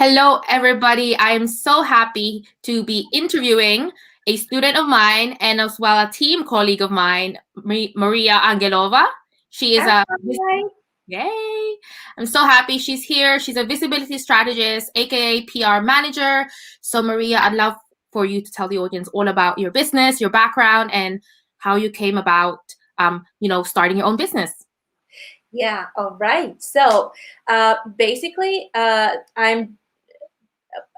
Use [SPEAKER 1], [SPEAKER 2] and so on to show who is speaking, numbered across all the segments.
[SPEAKER 1] Hello, everybody. I am so happy to be interviewing a student of mine and as well a team colleague of mine, Maria Angelova. She is a
[SPEAKER 2] Hi.
[SPEAKER 1] yay! I'm so happy she's here. She's a visibility strategist, aka PR manager. So, Maria, I'd love for you to tell the audience all about your business, your background, and how you came about, starting your own business.
[SPEAKER 2] Yeah, all right. So basically, I'm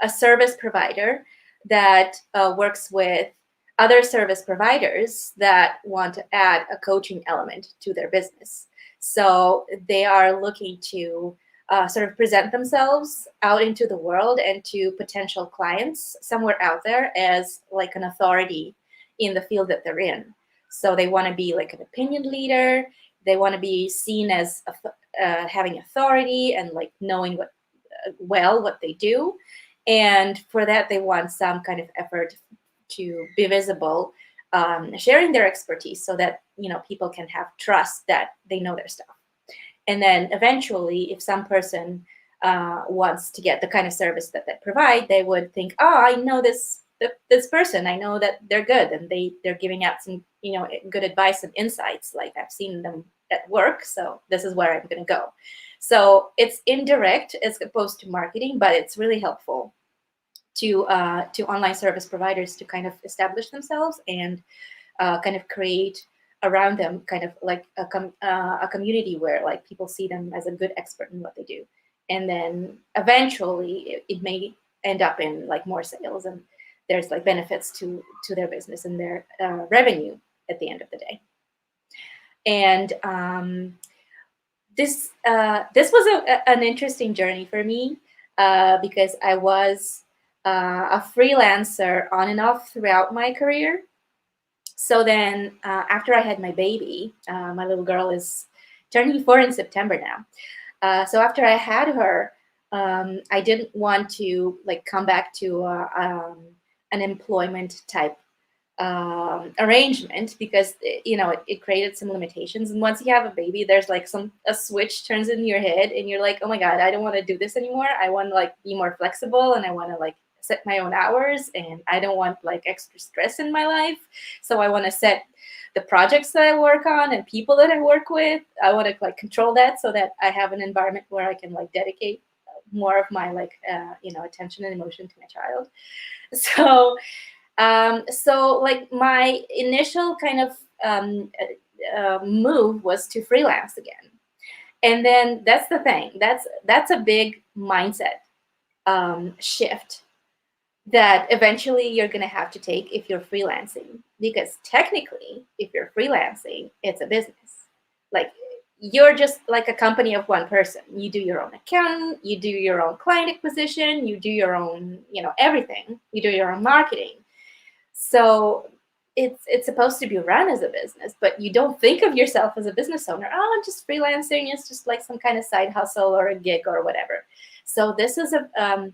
[SPEAKER 2] a service provider that works with other service providers that want to add a coaching element to their business. So they are looking to sort of present themselves out into the world and to potential clients somewhere out there as like an authority in the field that they're in. So they want to be like an opinion leader. They want to be seen as having authority and like knowing what they do, and for that they want some kind of effort to be visible, sharing their expertise so that people can have trust that they know their stuff. And then eventually, if some person wants to get the kind of service that they provide, they would think, oh, I know this person, I know that they're good, and they're giving out some good advice and insights, like I've seen them at work, so this is where I'm going to go. So it's indirect as opposed to marketing, but it's really helpful to online service providers to kind of establish themselves and kind of create around them kind of like a community where like people see them as a good expert in what they do, and then eventually it may end up in like more sales, and there's like benefits to their business and their revenue at the end of the day. And this was an interesting journey for me because I was a freelancer on and off throughout my career. So then, after I had my baby, my little girl is turning 4 in September now. So after I had her, I didn't want to like come back to an employment type arrangement because it created some limitations. And once you have a baby, there's like a switch turns in your head, and you're like, oh my god, I don't want to do this anymore. I want to like be more flexible, and I want to like set my own hours, and I don't want like extra stress in my life. So I want to set the projects that I work on and people that I work with. I want to like control that so that I have an environment where I can like dedicate more of my like attention and emotion to my child. So like my initial kind of move was to freelance again, and then that's the thing. That's a big mindset shift that eventually you're going to have to take if you're freelancing, because technically, if you're freelancing, it's a business. Like you're just like a company of one person. You do your own accounting, you do your own client acquisition, you do your own, everything. You do your own marketing. So it's supposed to be run as a business, but you don't think of yourself as a business owner. Oh, I'm just freelancing. It's just like some kind of side hustle or a gig or whatever. So this is a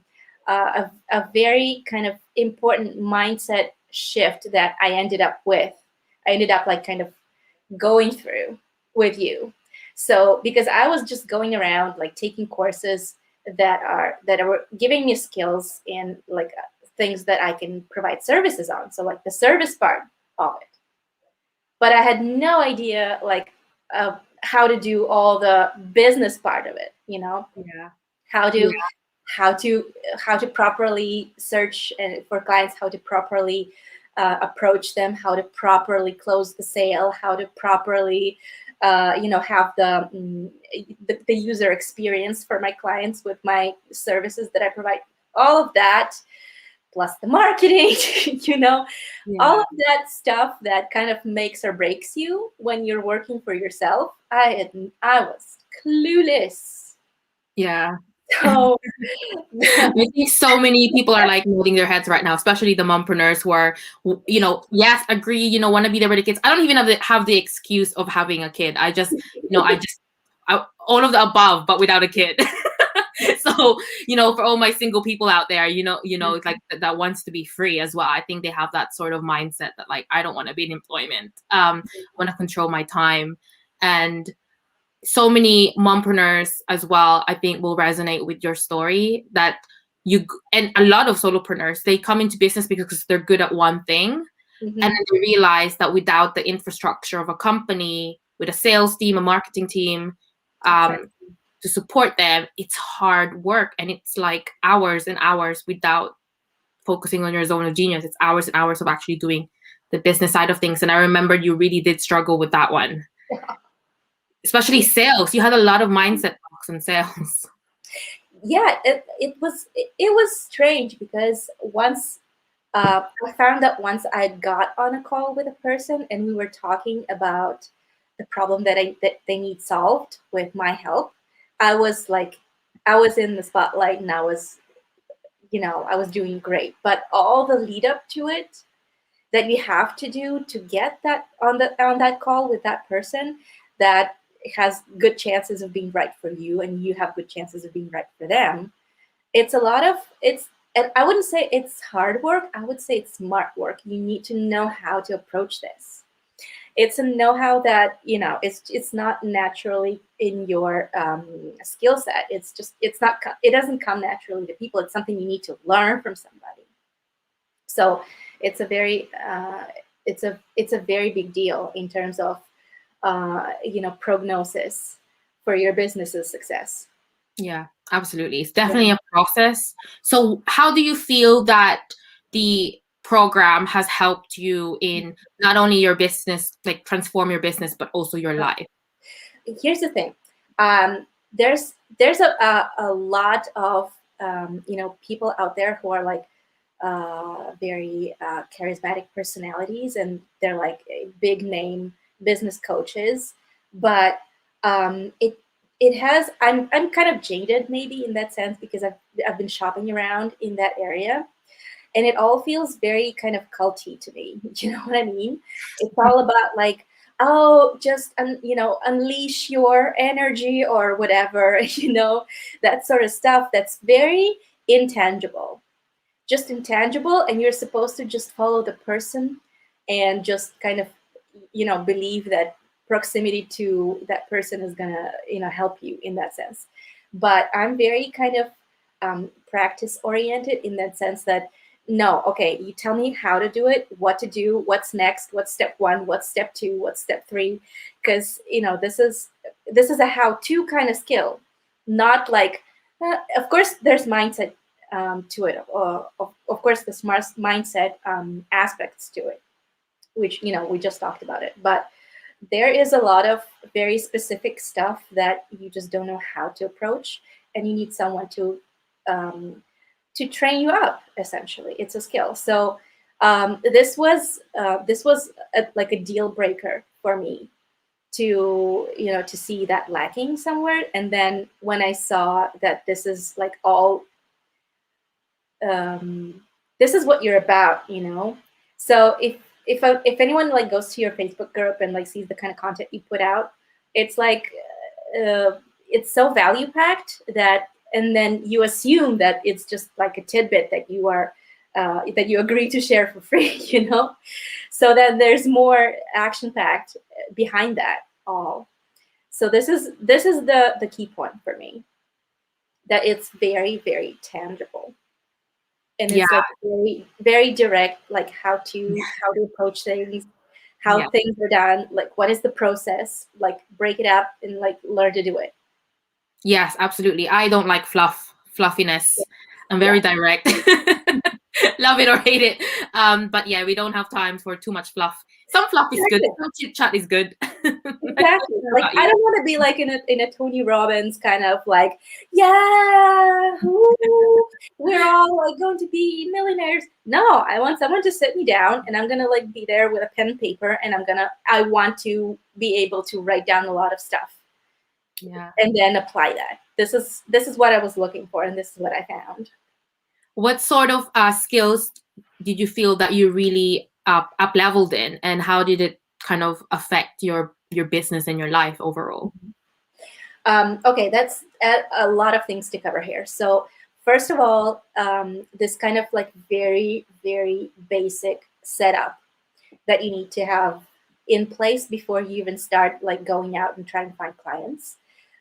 [SPEAKER 2] very kind of important mindset shift that I ended up with. I ended up like kind of going through with you. So because I was just going around like taking courses that are giving me skills in like things that I can provide services on. So like the service part of it. But I had no idea like how to do all the business part of it,
[SPEAKER 1] Yeah.
[SPEAKER 2] how to
[SPEAKER 1] Yeah.
[SPEAKER 2] how to how to properly search and for clients, how to properly approach them, how to properly close the sale, how to properly have the user experience for my clients with my services that I provide. All of that plus the marketing, all
[SPEAKER 1] Yeah.
[SPEAKER 2] of that stuff that kind of makes or breaks you when you're working for yourself. I was clueless.
[SPEAKER 1] Yeah.
[SPEAKER 2] So
[SPEAKER 1] I think so many people are like nodding their heads right now, especially the mompreneurs who are, yes, agree, want to be there with the kids. I don't even have the excuse of having a kid. All of the above, but without a kid. So, for all my single people out there, it's like that wants to be free as well. I think they have that sort of mindset that like, I don't want to be in employment. I want to control my time. And so many mompreneurs as well, I think will resonate with your story that and a lot of solopreneurs, they come into business because they're good at one thing.
[SPEAKER 2] Mhm.
[SPEAKER 1] And then they realize that without the infrastructure of a company, with a sales team, a marketing team,
[SPEAKER 2] Exactly.
[SPEAKER 1] to support them, it's hard work. And it's like hours and hours without focusing on your zone of genius. It's hours and hours of actually doing the business side of things. And I remember you really did struggle with that one, especially sales. You had a lot of mindset blocks in sales.
[SPEAKER 2] Yeah, it was strange because once I found that once I got on a call with a person and we were talking about the problem that they need solved with my help, I was like, I was in the spotlight and I was doing great. But all the lead up to it that you have to do to get that on that call with that person that has good chances of being right for you and you have good chances of being right for them, it's a lot of it's and I wouldn't say it's hard work, I would say it's smart work. You need to know how to approach this. It's a know-how that it's not naturally in your skill set. It's not it doesn't come naturally to people. It's something you need to learn from somebody. So it's a very it's a very big deal in terms of prognosis for your business's success.
[SPEAKER 1] Yeah, absolutely. It's definitely a process. So how do you feel that the program has helped you in not only your business, like transform your business, but also your life?
[SPEAKER 2] Here's the thing. There's a lot of people out there who are like very charismatic personalities, and they're like big name business coaches. But it has I'm kind of jaded maybe in that sense because I've been shopping around in that area, and it all feels very kind of culty to me. You know what I mean? It's all about like, oh, just unleash your energy or whatever, that sort of stuff. That's very intangible, just intangible, and you're supposed to just follow the person and just kind of believe that proximity to that person is gonna help you in that sense. But I'm very kind of practice oriented in that sense that no, okay, you tell me how to do it, what to do, what's next, what's step one, what's step two, what's step three, because this is a how-to kind of skill, not like of course there's mindset to it. Of course, the smart mindset aspects to it, which we just talked about it. But there is a lot of very specific stuff that you just don't know how to approach, and you need someone to train you up. Essentially, it's a skill. So this was like a deal breaker for me to see that lacking somewhere. And then when I saw that this is like all this is what you're about. So if anyone like goes to your Facebook group and like sees the kind of content you put out, it's like it's so value packed that, and then you assume that it's just like a tidbit that that you agree to share for free. So then there's more action packed behind that all. So this is the key point for me, that it's very, very tangible. And
[SPEAKER 1] Yeah,
[SPEAKER 2] it's like very, very direct, like how to approach things, how
[SPEAKER 1] yeah.
[SPEAKER 2] things are done, like what is the process, like break it up and like learn to do it.
[SPEAKER 1] Yes, absolutely. I don't like fluffiness. I'm very
[SPEAKER 2] Yeah,
[SPEAKER 1] direct. Love it or hate it. But yeah, we don't have time for too much fluff. Some fluff is good.
[SPEAKER 2] exactly.
[SPEAKER 1] Some chit chat is good.
[SPEAKER 2] Exactly.
[SPEAKER 1] What
[SPEAKER 2] Like
[SPEAKER 1] about
[SPEAKER 2] I
[SPEAKER 1] you?
[SPEAKER 2] don't want to be like in a Tony Robbins kind of like, yeah, ooh, we're all like going to be millionaires. No, I want someone to sit me down, and I'm gonna like be there with a pen and paper, and I want to be able to write down a lot of stuff
[SPEAKER 1] Yeah.
[SPEAKER 2] and then apply that. This is what I was looking for, and this is what I found.
[SPEAKER 1] What sort of skills did you feel that you really up leveled in, and how did it kind of affect your business and your life overall?
[SPEAKER 2] Okay, that's a lot of things to cover here. So first of all, this kind of like very, very basic setup that you need to have in place before you even start like going out and trying to find clients.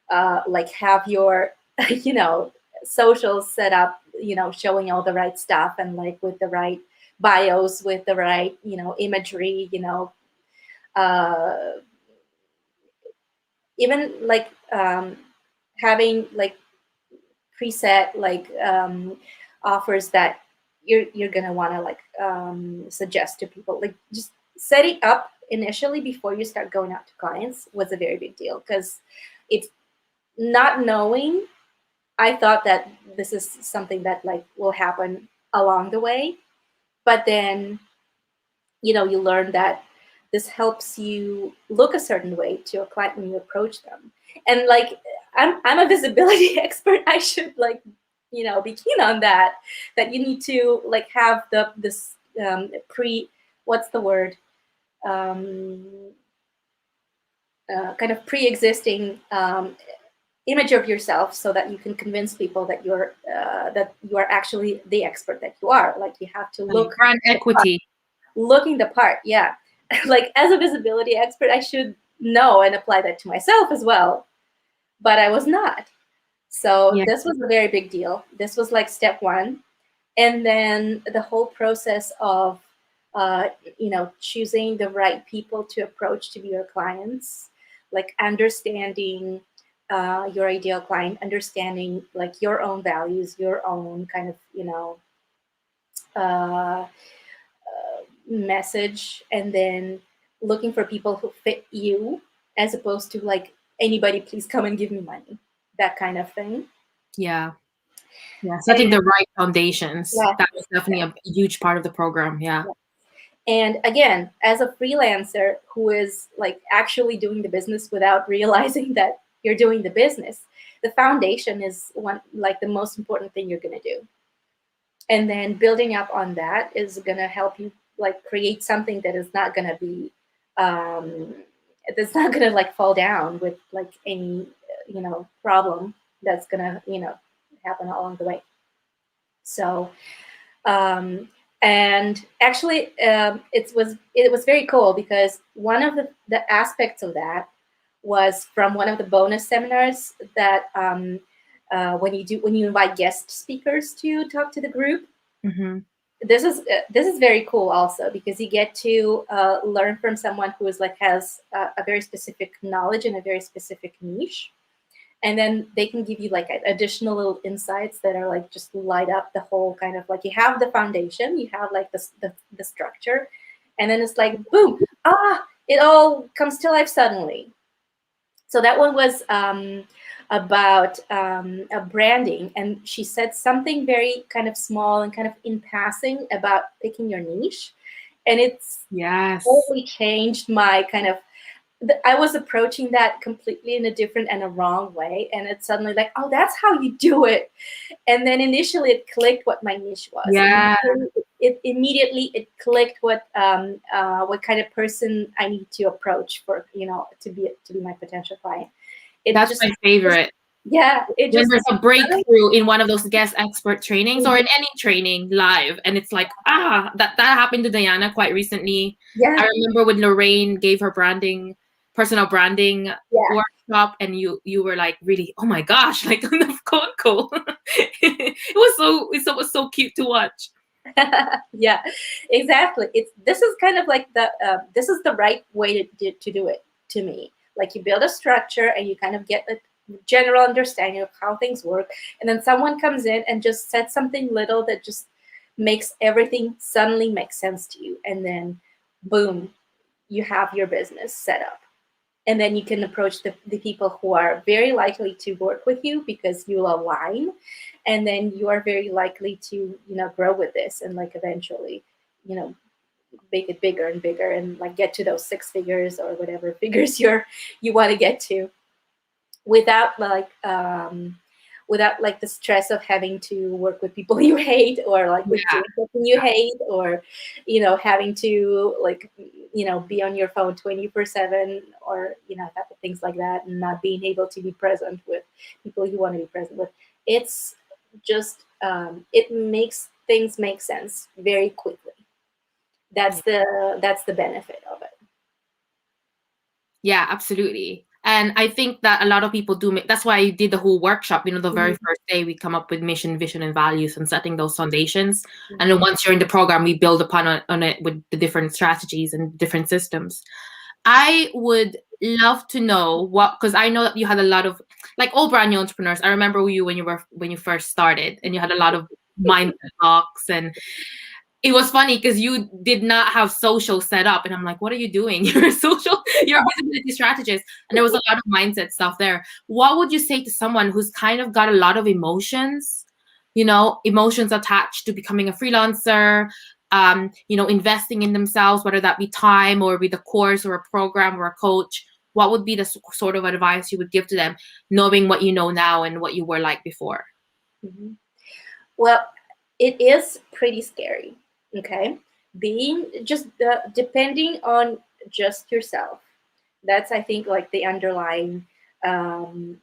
[SPEAKER 2] Like have your, socials set up showing all the right stuff and like with the right bios, with the right, imagery, uh, even like having like preset like offers that you're gonna want to like suggest to people. Like just setting up initially before you start going out to clients was a very big deal, because it's not knowing. I thought that this is something that like will happen along the way, but then you learn that this helps you look a certain way to a client when you approach them. And like I'm a visibility expert. I should like be keen on that you need to like have this pre what's the word um, kind of pre-existing image of yourself, so that you can convince people that you are actually the expert that you are. Like you have to look
[SPEAKER 1] brand equity.
[SPEAKER 2] looking the part. Yeah. Like as a visibility expert, I should know and apply that to myself as well, but I was not. So
[SPEAKER 1] Yeah.
[SPEAKER 2] this was a very big deal. This was like step one. And then the whole process of choosing the right people to approach to be your clients, like understanding your ideal client, understanding like your own values, your own kind of uh, message, and then looking for people who fit you, as opposed to like anybody please come and give me money, that kind of thing.
[SPEAKER 1] Yeah. Setting the right foundations.
[SPEAKER 2] Yeah.
[SPEAKER 1] That was definitely a huge part of the program. Yeah.
[SPEAKER 2] And again, as a freelancer who is like actually doing the business without realizing that you're doing the business, the foundation is one like the most important thing you're going to do. And then building up on that is going to help you like create something that is not going to be that's not going to like fall down with like any problem that's going to happen along the way. So and actually it was very cool, because one of the aspects of that was from one of the bonus seminars that when you invite guest speakers to talk to the group.
[SPEAKER 1] Mm-hmm.
[SPEAKER 2] This is very cool also, because you get to learn from someone who is like has a very specific knowledge in a very specific niche, and then they can give you like additional little insights that are like just light up the whole kind of like, you have the foundation, you have like the structure, and then it's like boom, it all comes to life suddenly. So that one was about a branding, and she said something very kind of small and kind of in passing about picking your niche, and it's totally changed my kind of. I was approaching that completely in a different and a wrong way, and it's suddenly like, oh, that's how you do it. And then initially it clicked what my niche was.
[SPEAKER 1] Yeah.
[SPEAKER 2] It immediately clicked what kind of person I need to approach for to be my potential client.
[SPEAKER 1] That's my favorite.
[SPEAKER 2] Yeah,
[SPEAKER 1] when there's a breakthrough in one of those guest expert trainings or in any training live, and it's like that happened to Diana quite recently.
[SPEAKER 2] Yeah,
[SPEAKER 1] I remember when Lorraine gave her personal branding workshop, and you were like, really, oh my gosh, like cool. It was so cute to watch.
[SPEAKER 2] Yeah, exactly. This is kind of like this is the right way to do it, to me. Like you build a structure and you kind of get a general understanding of how things work, and then someone comes in and just says something little that just makes everything suddenly make sense to you, and then boom, you have your business set up. And then you can approach the people who are very likely to work with you because you'll align, and then you are very likely to grow with this, and like eventually make it bigger and bigger, and like get to those 6 figures or whatever figures you want to get to, without like the stress of having to work with people you hate, or like with doing something you hate, or having to like be on your phone 24/7, or things like that, and not being able to be present with people you want to be present with. It's just it makes things make sense very quickly. That's the benefit of it.
[SPEAKER 1] Yeah, absolutely. And I think that a lot of people do that's why I did the whole workshop. The very
[SPEAKER 2] Mhm.
[SPEAKER 1] first day we come up with mission, vision, and values and setting those foundations.
[SPEAKER 2] Mhm.
[SPEAKER 1] And then once you're in the program, we build upon on it with the different strategies and different systems. I would love to know because I know that you had a lot of, like all brand new entrepreneurs. I remember you when you first started, and you had a lot of mindset blocks, and it was funny because you did not have social set up, and I'm like, what are you doing? You're a visibility strategist, and there was a lot of mindset stuff there. What would you say to someone who's kind of got a lot of emotions, emotions attached to becoming a freelancer, investing in themselves, whether that be time or with a course or a program or a coach? What would be the sort of advice you would give to them, knowing what you know now and what you were like before?
[SPEAKER 2] Mhm. Well, it is pretty scary. Okay, being just depending on just yourself. That's, I think, like um,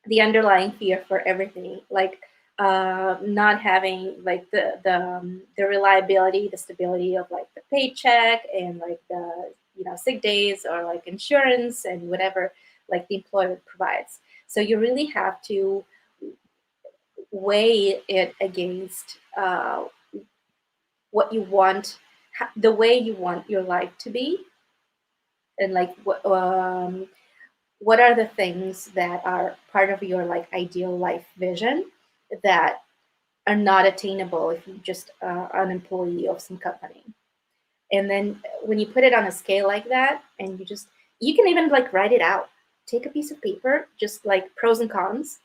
[SPEAKER 2] the underlying fear for everything. Like not having like the reliability, the stability of like the paycheck and like the sick days or like insurance and whatever like the employer provides. So you really have to weigh it against what you want, the way you want your life to be, and like what are the things that are part of your like ideal life vision that are not attainable if you just are an employee of some company. And then when you put it on a scale like that, and you can even like write it out. Take a piece of paper, just like pros and cons,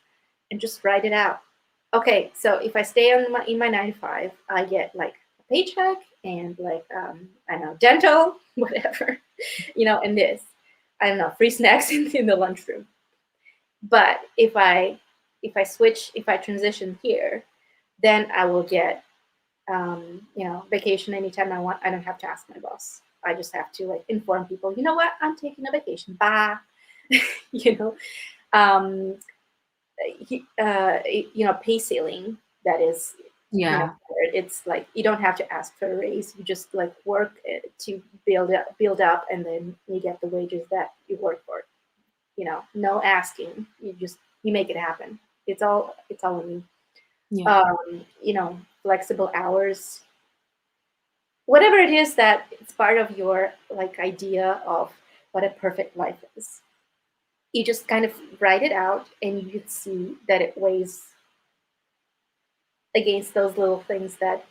[SPEAKER 2] and just write it out. Okay, so if I stay in my 9 to 5, I get like a paycheck and like I don't know, dental, whatever, and this, I don't know, free snacks in the lunchroom. But if I transition here, then I will get vacation anytime I want. I don't have to ask my boss. I just have to like inform people, you know what, I'm taking a vacation. Bye. you know, um, pay ceiling. That is,
[SPEAKER 1] Yeah.
[SPEAKER 2] it's like you don't have to ask for a raise. You just like work to build up, and then you get the wages that you work for. No asking. You make it happen. It's all in you.
[SPEAKER 1] Yeah.
[SPEAKER 2] Flexible hours, whatever it is that it's part of your like idea of what a perfect life is. You just kind of write it out, and you could see that it weighs against those little things that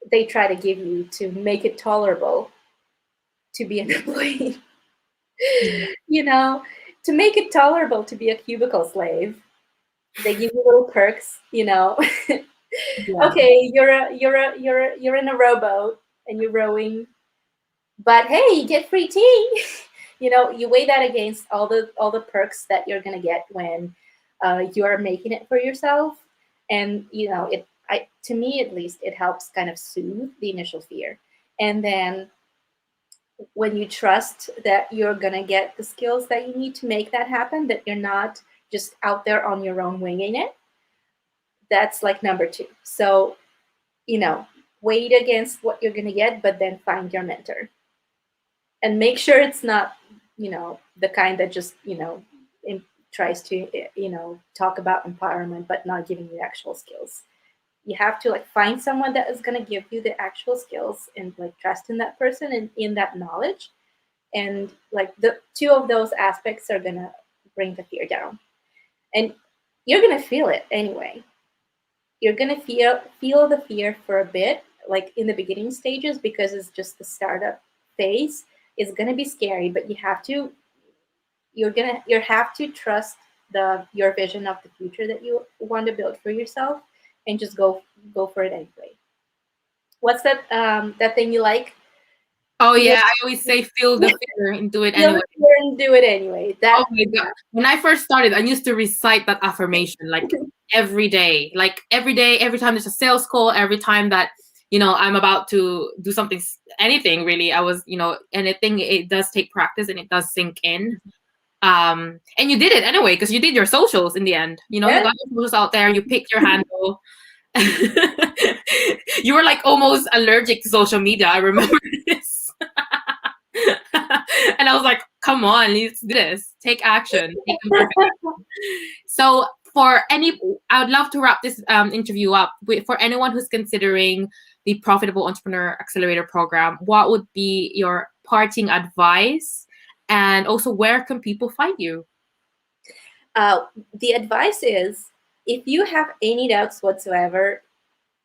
[SPEAKER 2] they try to give you to make it tolerable to be an employee.
[SPEAKER 1] Yeah.
[SPEAKER 2] To make it tolerable to be a cubicle slave, they give you little perks.
[SPEAKER 1] Yeah.
[SPEAKER 2] Okay, you're in a rowboat and you're rowing, but hey, you get free tea. You weigh that against all the perks that you're gonna get when you are making it for yourself, and to me at least, it helps kind of soothe the initial fear, and then when you trust that you're gonna get the skills that you need to make that happen, that you're not just out there on your own winging it. That's like number two. So weigh it against what you're going to get, but then find your mentor and make sure it's not, the kind that just, tries to, talk about empowerment, but not giving you actual skills. You have to like find someone that is going to give you the actual skills and like trust in that person and in that knowledge. And like the two of those aspects are going to bring the fear down. And you're going to feel it anyway. You're gonna feel the fear for a bit, like in the beginning stages, because it's just the startup phase. It's gonna be scary, but you have to trust your vision of the future that you want to build for yourself, and just go for it anyway. What's that thing you like?
[SPEAKER 1] Oh
[SPEAKER 2] Feel,
[SPEAKER 1] yeah, I always say feel the fear and do it
[SPEAKER 2] feel
[SPEAKER 1] anyway.
[SPEAKER 2] the fear and do it anyway.
[SPEAKER 1] Oh my God. When I first started, I used to recite that affirmation like every day. Like every day, every time there's a sales call, every time that, I'm about to do something, anything really. I was, and I think it does take practice and it does sink in. And you did it anyway, because you did your socials in the end. You
[SPEAKER 2] Yeah.
[SPEAKER 1] got your socials out there, you picked your handle. You were like almost allergic to social media. I remember this. And I was like, come on, let's do this. Take action. Take imperfect action. So I would love to wrap this interview up for anyone who's considering the Profitable Entrepreneur Accelerator program. What would be your parting advice? And also, where can people find you?
[SPEAKER 2] The advice is, if you have any doubts whatsoever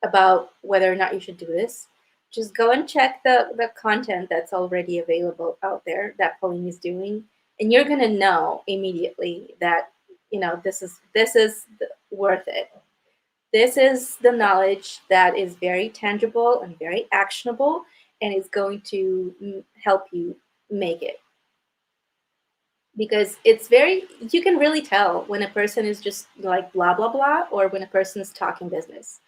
[SPEAKER 2] about whether or not you should do this, just go and check the content that's already available out there that Pauline is doing, and you're gonna know immediately that this is worth it. This is the knowledge that is very tangible and very actionable, and is going to help you make it. Because you can really tell when a person is just like blah blah blah, or when a person is talking business.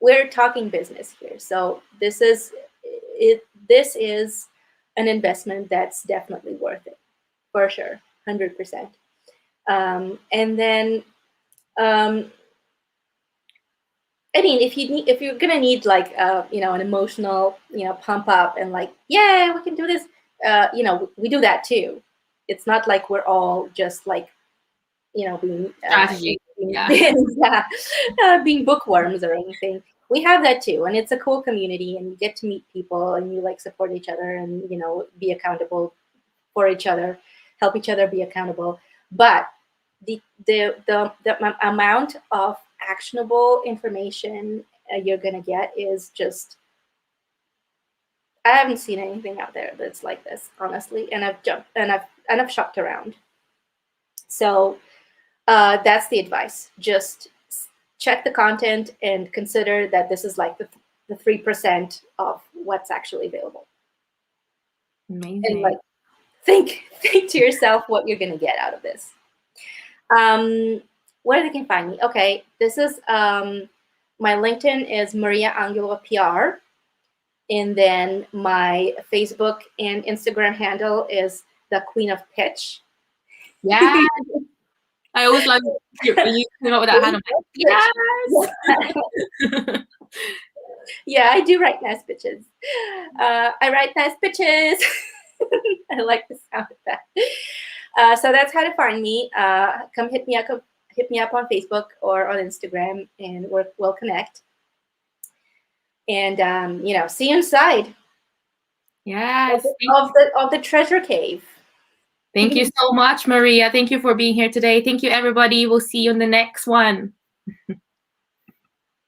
[SPEAKER 2] We're talking business here, so this is an investment that's definitely worth it, for sure, 100%. And then I mean, if you're gonna need like an emotional pump up and like, yeah, we can do this, we do that too. It's not like we're all just like being
[SPEAKER 1] Strategy.
[SPEAKER 2] being bookworms or anything. We have that too, and it's a cool community, and you get to meet people, and you like support each other, and be accountable for each other, help each other be accountable. But the amount of actionable information you're gonna get is just, I haven't seen anything out there that's like this, honestly, and I've shopped around. So that's the advice. Just check the content and consider that this is like the 3% of what's actually available.
[SPEAKER 1] Amazing.
[SPEAKER 2] And like think to yourself what you're gonna get out of this. Where they can find me? Okay, this is my LinkedIn is Maria Angulo PR, and then my Facebook and Instagram handle is the Queen of Pitch.
[SPEAKER 1] Yeah. I always like you came up with that handle. Yes.
[SPEAKER 2] Yeah, I do write nice pitches. I write nice pitches. I like the sound of that. So that's how to find me. Come hit me up on Facebook or on Instagram, and we'll connect. And see you inside.
[SPEAKER 1] Yes.
[SPEAKER 2] Of the treasure cave.
[SPEAKER 1] Thank you so much, Maria. Thank you for being here today. Thank you, everybody. We'll see you in the next one.